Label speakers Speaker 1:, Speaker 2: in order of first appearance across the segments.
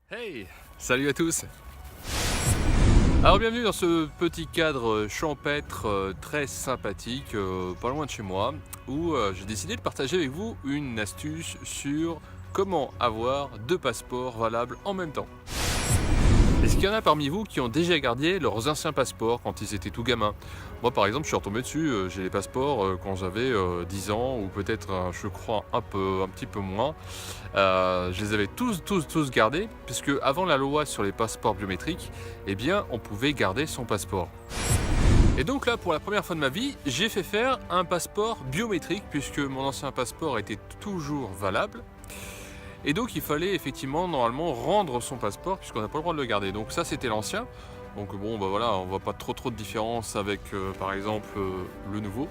Speaker 1: Hey, salut à tous. Alors bienvenue dans ce petit cadre champêtre très sympathique, pas loin de chez moi, où j'ai décidé de partager avec vous une astuce sur comment avoir 2 passeports valables en même temps. Est-ce qu'il y en a parmi vous qui ont déjà gardé leurs anciens passeports quand ils étaient tout gamins? Moi par exemple je suis retombé dessus, j'ai les passeports quand j'avais 10 ans ou peut-être je crois un petit peu moins. Je les avais tous gardés puisque avant la loi sur les passeports biométriques, eh bien on pouvait garder son passeport. Et donc là pour la première fois de ma vie, j'ai fait faire un passeport biométrique puisque mon ancien passeport était toujours valable. Et donc il fallait effectivement normalement rendre son passeport puisqu'on n'a pas le droit de le garder. Donc ça c'était l'ancien. Donc bon bah voilà, on voit pas trop de différence avec par exemple le nouveau.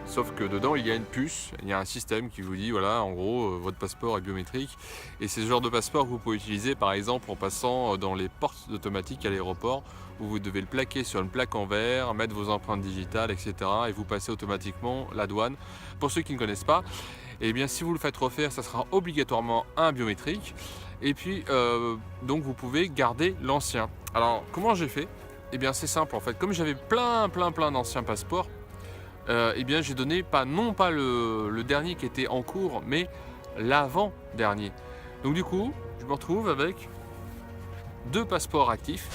Speaker 1: Sauf que dedans il y a une puce, il y a un système qui vous dit voilà en gros votre passeport est biométrique et c'est ce genre de passeport que vous pouvez utiliser par exemple en passant dans les portes automatiques à l'aéroport où vous devez le plaquer sur une plaque en verre, mettre vos empreintes digitales etc. et vous passez automatiquement la douane. Pour ceux qui ne connaissent pas, et bien si vous le faites refaire ça sera obligatoirement un biométrique et puis donc vous pouvez garder l'ancien. Alors comment j'ai fait? Eh bien c'est simple en fait, comme j'avais plein d'anciens passeports, eh bien j'ai donné non pas le dernier qui était en cours, mais l'avant-dernier. Donc du coup, je me retrouve avec 2 passeports actifs.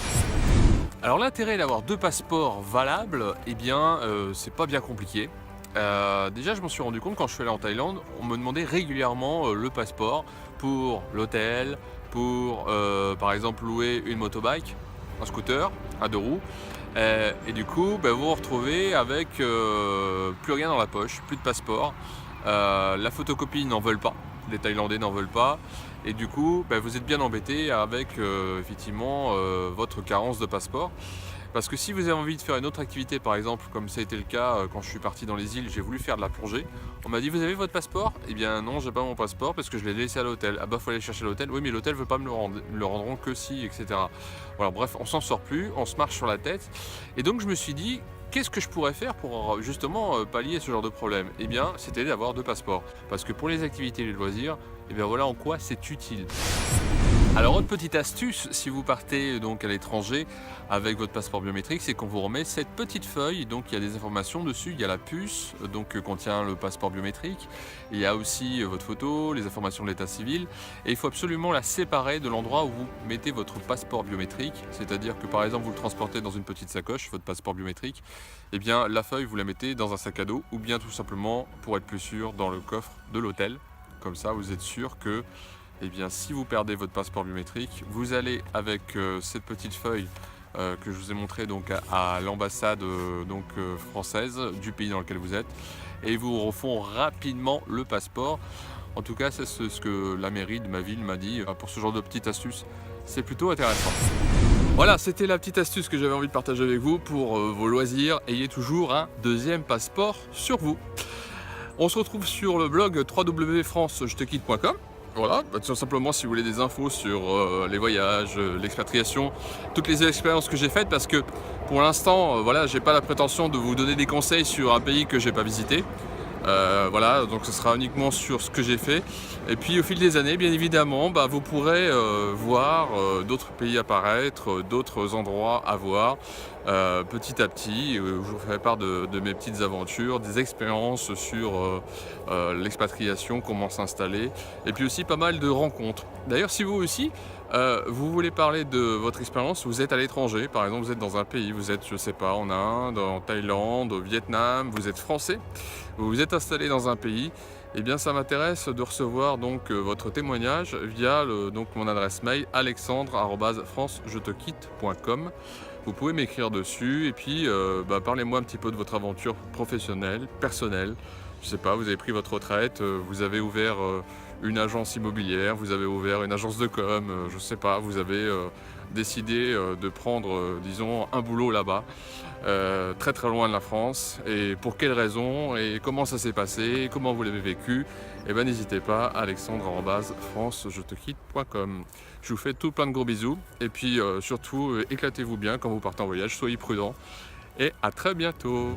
Speaker 1: Alors l'intérêt d'avoir 2 passeports valables, eh bien c'est pas bien compliqué. Déjà je m'en suis rendu compte quand je suis allé en Thaïlande, on me demandait régulièrement le passeport pour l'hôtel, pour par exemple louer une motobike, un scooter à 2 roues. Et du coup, vous vous retrouvez avec plus rien dans la poche, plus de passeport. La photocopie n'en veulent pas, les Thaïlandais n'en veulent pas. Et du coup, vous êtes bien embêté avec effectivement votre carence de passeport. Parce que si vous avez envie de faire une autre activité, par exemple, comme ça a été le cas quand je suis parti dans les îles, j'ai voulu faire de la plongée. On m'a dit, vous avez votre passeport? Eh bien non, j'ai pas mon passeport parce que je l'ai laissé à l'hôtel. Ah bah faut aller chercher l'hôtel. Oui mais l'hôtel veut pas me le rendre, ils me le rendront que si, etc. Voilà, bref, on s'en sort plus, on se marche sur la tête. Et donc je me suis dit, qu'est-ce que je pourrais faire pour justement pallier ce genre de problème? Eh bien, c'était d'avoir 2 passeports. Parce que pour les activités et les loisirs, eh bien voilà en quoi c'est utile. Alors autre petite astuce, si vous partez donc à l'étranger avec votre passeport biométrique, c'est qu'on vous remet cette petite feuille, donc il y a des informations dessus, il y a la puce donc contient le passeport biométrique, il y a aussi votre photo, les informations de l'état civil, et il faut absolument la séparer de l'endroit où vous mettez votre passeport biométrique, c'est-à-dire que par exemple vous le transportez dans une petite sacoche, votre passeport biométrique, et bien la feuille vous la mettez dans un sac à dos, ou bien tout simplement, pour être plus sûr, dans le coffre de l'hôtel, comme ça vous êtes sûr que eh bien, si vous perdez votre passeport biométrique, vous allez avec cette petite feuille que je vous ai montrée donc à l'ambassade française du pays dans lequel vous êtes et ils vous refont rapidement le passeport. En tout cas, c'est ce que la mairie de ma ville m'a dit pour ce genre de petite astuce. C'est plutôt intéressant. Voilà, c'était la petite astuce que j'avais envie de partager avec vous pour vos loisirs. Ayez toujours un 2e passeport sur vous. On se retrouve sur le blog www.francejetequitte.com. Voilà, tout simplement si vous voulez des infos sur les voyages, l'expatriation, toutes les expériences que j'ai faites parce que pour l'instant, voilà, j'ai pas la prétention de vous donner des conseils sur un pays que j'ai pas visité. Voilà, donc ce sera uniquement sur ce que j'ai fait. Et puis au fil des années, bien évidemment, vous pourrez voir d'autres pays apparaître, d'autres endroits à voir petit à petit. Je vous ferai part de mes petites aventures, des expériences sur l'expatriation, comment s'installer, et puis aussi pas mal de rencontres. D'ailleurs, si vous aussi, vous voulez parler de votre expérience, vous êtes à l'étranger, par exemple vous êtes dans un pays, vous êtes, je sais pas, en Inde, en Thaïlande, au Vietnam, vous êtes français, vous vous êtes installé dans un pays, eh bien ça m'intéresse de recevoir donc votre témoignage via mon adresse mail alexandre@francejetequitte.com. Vous pouvez m'écrire dessus et puis parlez-moi un petit peu de votre aventure professionnelle, personnelle. Je sais pas, vous avez pris votre retraite, vous avez ouvert une agence immobilière, vous avez ouvert une agence de com, je sais pas, vous avez décidé de prendre, disons, un boulot là-bas, très loin de la France, et pour quelles raisons, et comment ça s'est passé, comment vous l'avez vécu, et n'hésitez pas, alexandre@francejetequitte.com. Je vous fais tout plein de gros bisous, et puis surtout, éclatez-vous bien quand vous partez en voyage, soyez prudents, et à très bientôt.